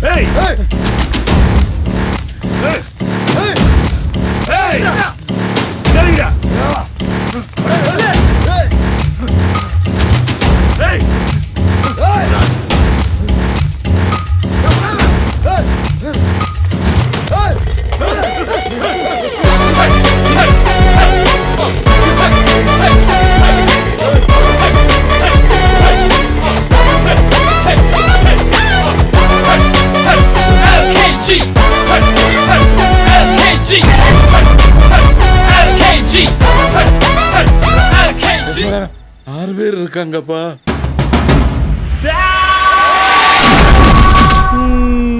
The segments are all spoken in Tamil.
Hey! Hey! Hey! Hey! Hey! Hey! ஆறு பேர் இருக்காங்கப்பா.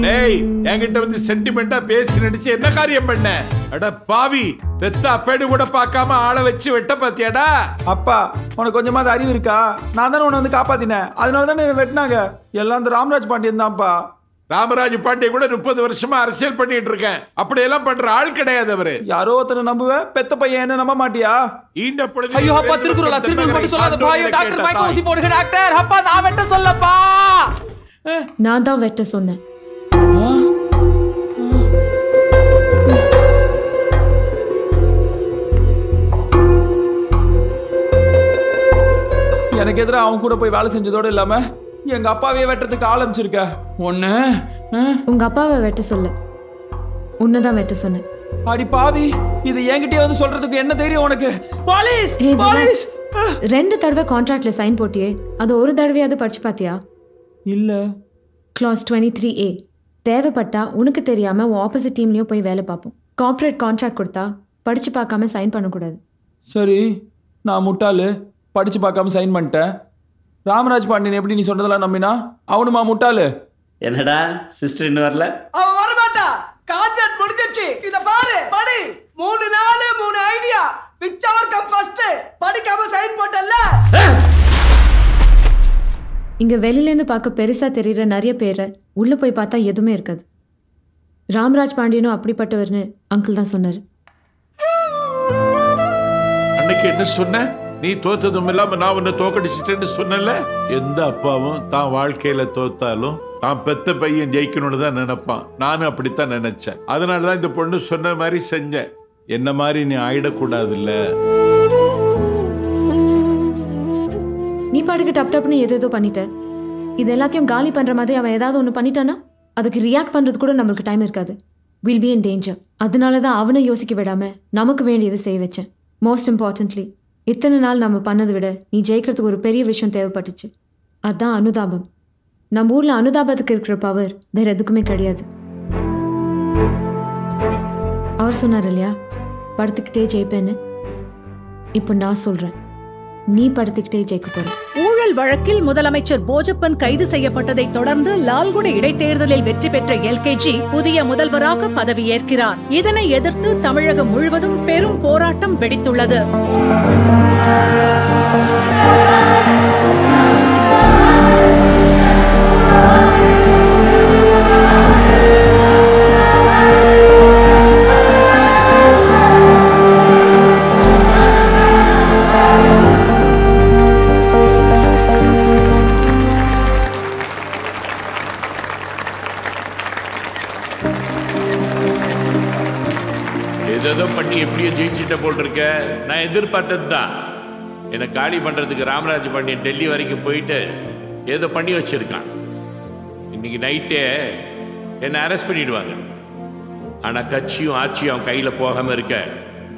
டேய், என்கிட்ட வந்து சென்டிமெண்டா பேசி நடிச்சு என்ன காரியம் பண்ண? அட பாவி, பெத்த அப்பேடு கூட பார்க்காம ஆளை வச்சு வெட்ட பாத்தியாடா? அப்பா, உனக்கு கொஞ்சமாவது அறிவு இருக்கா? நான் தானே உன்னை வந்து காப்பாத்தினேன். அதனால தானே என்ன வெட்டினாங்க. எல்லாம் அந்த ராமராஜ் பாண்டியன் தான்ப்பா. ராமராஜ் பாண்டியன் கூட 30 வருஷமா அரசியல் பண்ணிட்டு இருக்கேன். அப்படியெல்லாம் பண்ற ஆள் கிடையாது அவரு. யாரோ ஒருத்தனை நம்புவேன், பெத்த பையன் என்ன நம்ப மாட்டியா? இந்த பொழுது ஐயோ அப்பா, திருக்குறள் மட்டும் சொல்லாதப்பா. ஐயோ டாக்டர் மைக் ஊசி போடுங்க டாக்டர். அப்பா, நான் வெட்ட சொல்லப்பா. நான் தான் வெட்ட சொன்னேன். எனக்கு எதிராக அவன் கூட போய் வேலை செஞ்சதோட இல்லாம எங்க அப்பாவே வெட்டத்துக்கு ஆரம்பிச்சிருக்க. ஒண்ணு உங்க அப்பாவை வெட்ட சொல்ல, உன்னதான் வெட்ட சொன்னேன். அடி பாவி, இது என்கிட்டயே வந்து சொல்றதுக்கு என்ன தைரியம் உனக்கு? Police police. 2 தடவை கான்ட்ராக்ட்ல சைன் போட்டியே, அது ஒரு தடவையாவது படிச்சு பாத்தியா? இல்ல. Clause 23A, தேவைப்பட்டா உனக்கு தெரியாம உன் ஆப்போசிட் டீம்லயும் போய் வேலை பார்ப்போம். கார்ப்பரேட் கான்ட்ராக்ட் கொடுத்தா படிச்சு பார்க்காம சைன் பண்ணக்கூடாது. சரி, நான் முட்டாளு, படிச்சு பார்க்காம சைன் பண்ணிட்டேன். ராமராஜ் பாண்டியன் எப்படி நீ சொன்னதெல்லாம் நம்பினா? அவனுமா முட்டாளு? என்னடா சிஸ்டர் இன்னும் வரல? அவன் வர மாட்டா. கான்ட்ராக்ட் முடிஞ்சிச்சு. இத பாரு, படி. 3 நாள் 3 idea. which ever come first. படிக்காம சைன் போட்டல்ல. இங்க வெளியில இருந்து பார்க்க பெருசா தெரியுற நிறைய பேரை உள்ள போய் பார்த்தா எதுவுமே இருக்காது. ராமராஜ் பாண்டியனும் அப்படிப்பட்டவர்னு அங்கிள் தான் சொன்னாரு. அன்னைக்கு என்ன சொன்ன? நீ தோத்ததும் இல்லாம நான் உன்னை தோக்கடிச்சிட்டேன்னு சொன்னல. எந்த அப்பாவும் தான் வாழ்க்கையில தோத்தாலும் தான் பெத்த பையன் ஜெயிக்கணும்னு தான் நினைப்பான். நானும் அப்படித்தான் நினைச்சேன். அதனாலதான் இந்த பொண்ணு சொன்ன மாதிரி செஞ்சேன். என்ன மாதிரி நீ ஆயிடக்கூடாது இல்ல. நீ பாட்டுக்கு டப் டப்னு ஏதோ பண்ணிட்ட. இது எல்லாத்தையும் காலி பண்ற மாதிரி அவன் ஏதாவது ஒன்று பண்ணிட்டானா அதுக்கு ரியாக்ட் பண்றது கூட நம்மளுக்கு டைம் இருக்காது. Will be in danger. அதனால தான் அவனை யோசிக்க விடாம நமக்கு வேண்டியது செய்ய வச்சேன். மோஸ்ட் இம்பார்ட்டன்ட்லி, இத்தனை நாள் நம்ம பண்ணதை விட நீ ஜெயிக்கிறதுக்கு ஒரு பெரிய விஷயம் தேவைப்பட்டுச்சு. அதுதான் அனுதாபம். நம்ம ஊர்ல அனுதாபத்துக்கு இருக்கிற பவர் வேற எதுக்குமே கிடையாது. அவர் சொன்னார் இல்லையா, படுத்துக்கிட்டே ஜெயிப்பேன்னு. இப்போ நான் சொல்றேன், நீ படுத்துக்கிட்டே ஜெயிக்க போற. ஊழல் வழக்கில் முதலமைச்சர் போஜப்பன் கைது செய்யப்பட்டதை தொடர்ந்து லால்குடி இடைத்தேர்தலில் வெற்றி பெற்ற எல்கேஜி புதிய முதல்வராக பதவியேற்கிறார். இதனை எதிர்த்து தமிழகம் முழுவதும் பெரும் போராட்டம் வெடித்துள்ளது. ஏதோ பண்ணி எப்படியோ ஜெயிச்சுட்ட போல் இருக்க. நான் எதிர்பார்த்தது தான். என்னை காலி பண்றதுக்கு ராமராஜ் பாண்டியன் டெல்லி வரைக்கும் போயிட்டு ஏதோ பண்ணி வச்சிருக்கான். இன்னைக்கு நைட்டே என்னை அரெஸ்ட் பண்ணிடுவாங்க. ஆனா கட்சியும் ஆட்சியும் அவன் கையில போகாம இருக்க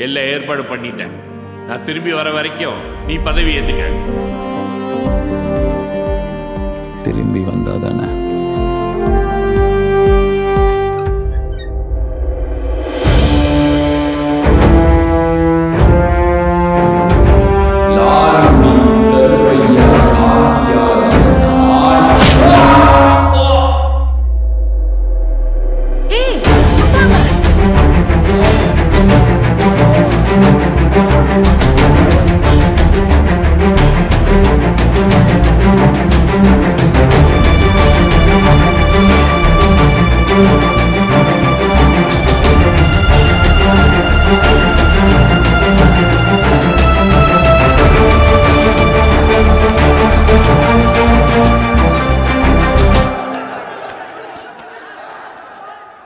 எல்லா ஏற்பாடு பண்ணிட்டேன். நான் திரும்பி வர வரைக்கும் நீ பதவி ஏத்துக்க. திரும்பி வந்தாதானே?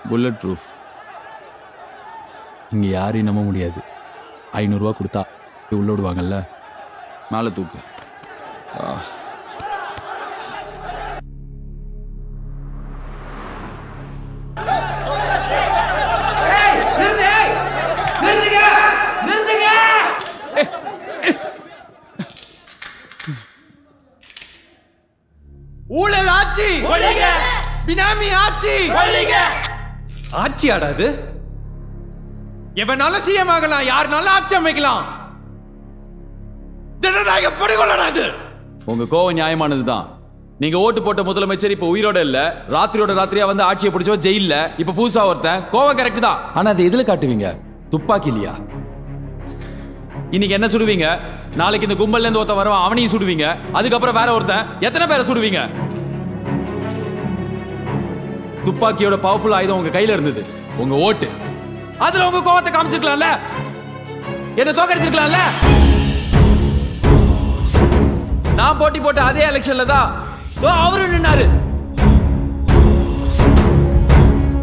Bullet proof. இங்கே யாரையும் நம்ப முடியாது. 500 ரூபா கொடுத்தா உள்ள விடுவாங்கல்ல. மேலே தூக்கு. ஊழல் ஆட்சி, பினாமி ஆட்சி, ஆட்சி ஆடாது. எவனால சிஎம் ஆகலாம், யாருனால ஆட்சி அமைக்கலாம். ஜனநாயக படுகொலாது. உங்க கோவம் நியாயமானதுதான். நீங்க ஓட்டு போட்ட முதலமைச்சர் இப்ப உயிரோட இல்ல, ராத்திரியா வந்து ஆட்சியை பிடிச்சோ ஜெயில்ல. இப்ப புதுசா ஒருத்தன். கோவம் கரெக்ட் தான். ஆனா அதை எதுல காட்டுவீங்க? துப்பாக்கி இல்லையா? இன்னைக்கு என்ன சுடுவீங்க, நாளைக்கு இந்த கும்பல்ல இருந்து ஒருத்தன் வருவான், அவனையும் சுடுவீங்க. அதுக்கப்புறம் வேற ஒருத்தன். எத்தனை பேரை சுடுவீங்க? துப்பாக்கியோட பவர்ஃபுல் ஆயுதம் உங்க கையில இருந்தது, உங்க ஓட்டு. அதுல உங்க கோவத்தை காமிச்சிருக்கலாம்ல, என்ன தோக்கடிச்சிருக்கலாம்ல. நான் போட்டி போட்ட அதே எலெக்ஷன்ல தான் அவரு நின்னாரு.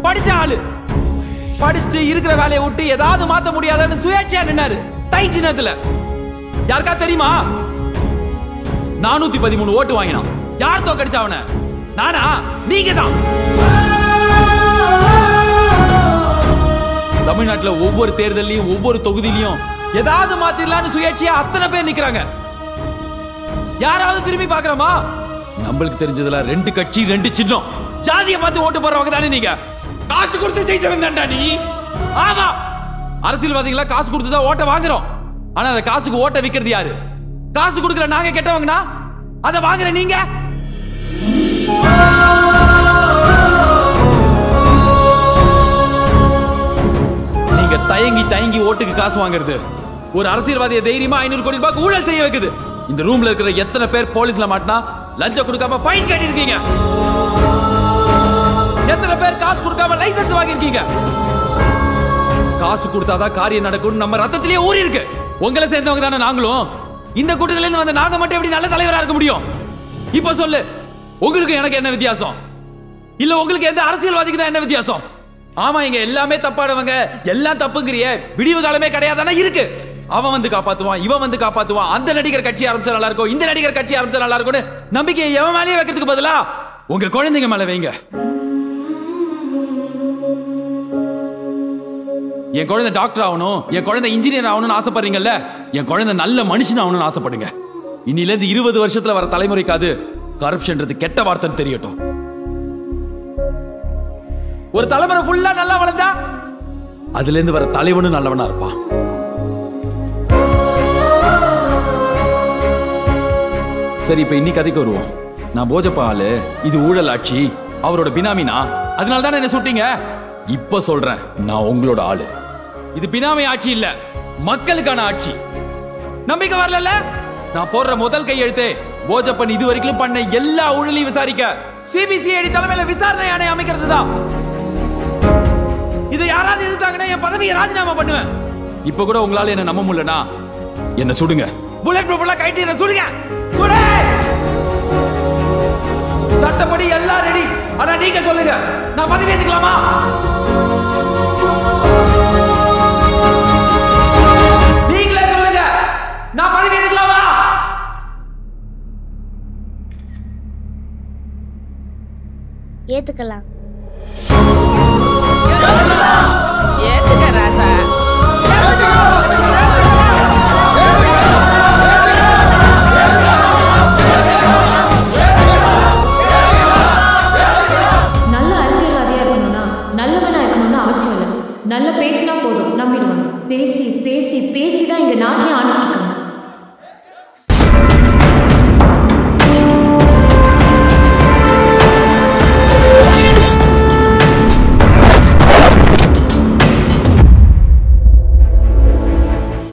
படிச்ச ஆளு, படிச்சுட்டு இருக்கிற வேலையை விட்டு ஏதாவது மாத்த முடியாதுன்னு சுயேட்சையா நின்னாரு. தை சின்னத்துல யாருக்கா தெரியுமா? 413 ஓட்டு வாங்கினான். யார் தோக்கடிச்சா அவனை? நானா? நீங்க தான். தமிழ்நாட்டுல ஒவ்வொரு தேர்தலையும் ஒவ்வொரு தொகுதியிலையும் ஏதாவது மாத்திரலான்னு சுயேட்சையா அத்தனை பேர் நிக்கிறாங்க. யாராவது திரும்பி பார்க்கலாமா? நம்மளுக்கு தெரிஞ்சதுல 2 கட்சி 2 சின்னம். ஜாதியை பார்த்து ஓட்டு போறவங்க தானே நீங்க. காசு கொடுத்து ஜெயிச்சவன் தான்டா நீ. ஆமா, அரசியல்வாதிகளா காசு கொடுத்து தான் ஓட்ட வாங்குறோம். ஆனா அந்த காசுக்கு ஓட்ட விக்கிறது யாரு? காசு கொடுக்கிற நாங்க கெட்டவங்கனா அதை வாங்குற நீங்க. நீங்க தயங்கி ஓட்டுக்கு காசு வாங்குறது ஒரு அரசியல்வாதியை தைரியமா 500 கோடி ரூபாய்க்கு ஊழல் செய்ய வைக்குது. இந்த ரூம்ல இருக்கிற எத்தனை பேர் போலீஸ்ல மாட்டினா லஞ்சம் கொடுக்காம ஃபைன் கட்டிருக்கீங்க? எத்தனை பேர் காசு கொடுக்காம லைசன்ஸ் வாங்கிருக்கீங்க? காசு கொடுத்தாதான் காரியம் நடக்கும் நம்ம ரத்தத்திலேயே ஊறி இருக்கு. உங்களை சேர்ந்தவங்க தானே நாங்களும். இந்த கூட்டத்துல இருந்து வந்த நாங்க மட்டும் எப்படி நல்ல தலைவரா இருக்க முடியும்? இப்ப சொல்லு, உங்களுக்கு எனக்கு என்ன வித்தியாசம்? இல்ல உங்களுக்கு எந்த அரசியல்வாதிக்கு தான் என்ன வித்தியாசம்? ஆமா, இங்க எல்லாமே தப்பானவங்க, எல்லாம் தப்புங்கிறிய. விடிவு காலமே கிடையாதானே இருக்கு. அவன் வந்து காப்பாத்துவான், இவன் வந்து காப்பாத்துவான். அந்த நடிகர் கட்சி ஆரம்பிச்சா நல்லா இருக்கும், இந்த நடிகர் கட்சி ஆரம்பிச்சா நல்லா இருக்கும்னு நம்பிக்கையை எவன் மேலேயே வைக்கிறதுக்கு பதிலா உங்க குழந்தைங்க மேல வைங்க. என் குழந்தை டாக்டர் ஆகணும், என் குழந்தை இன்ஜினியர் ஆகணும்னு ஆசைப்படுறீங்கல்ல, என் குழந்தை நல்ல மனுஷன் ஆகணும்னு ஆசைப்படுங்க. இன்னில இருந்து 20 வருஷத்துல வர தலைமுறைக்காது கரப்ஷன்றது கெட்ட வார்த்தைன்னு தெரியட்டும். ஒரு தலைமுறை ஃபுல்லா நல்லா வளர்ந்தா அதுல இருந்து வர தலைவனும் நல்லவனா இருப்பான். சரி, இப்ப இன்னைக்கு கதைக்கு வருவோம். நான் போஜப்பா ஆளு, இது ஊழல் ஆட்சி, அவரோட பினாமினா, அதனால தானே என்ன சுட்டீங்க. இப்ப சொல்றேன், நான் உங்களோட ஆளு. இது பினாமி ஆட்சி இல்ல, மக்களுக்கான ஆட்சி. நம்பிக்கை வரல? நான் போடுற முதல் கையெழுத்து போஜப்பன் இது வரைக்கும் பண்ண எல்லா ஊழலையும் விசாரிக்க சிபிசிஐடி தலைமையில விசாரணை ஆணையம் அமைக்கிறது தான். இதை யாராவது எதிர்த்தாங்கன்னா என் பதவியை ராஜினாமா பண்ணுவேன். இப்ப கூட உங்களால என்ன நம்ப முடியலனா என்ன சுடுங்க. புல்லட் ப்ரூஃப்ல கைட்டி என்ன சுடுங்க. சுடு. சட்டப்படி எல்லாம் ரெடி. ஆனா நீங்க சொல்லுங்க, நான் பதவி ஏத்துக்கலாமா? நீங்களே சொல்லுங்க, நான் பதவி ஏத்துக்கலாமா? ஏத்துக்கலாம். ஏத்துக்க ராசா. நல்ல அரசியல்வாதியா இருக்கணும்னா நல்லவனா இருக்கணும்னு அவசியம் இல்லை. நல்லா பேசினா போதும், நம்பிடுவாங்க. பேசி பேசி பேசி தான் இங்க நாட்டையும் ஆண்டுட்டு இருக்காங்க.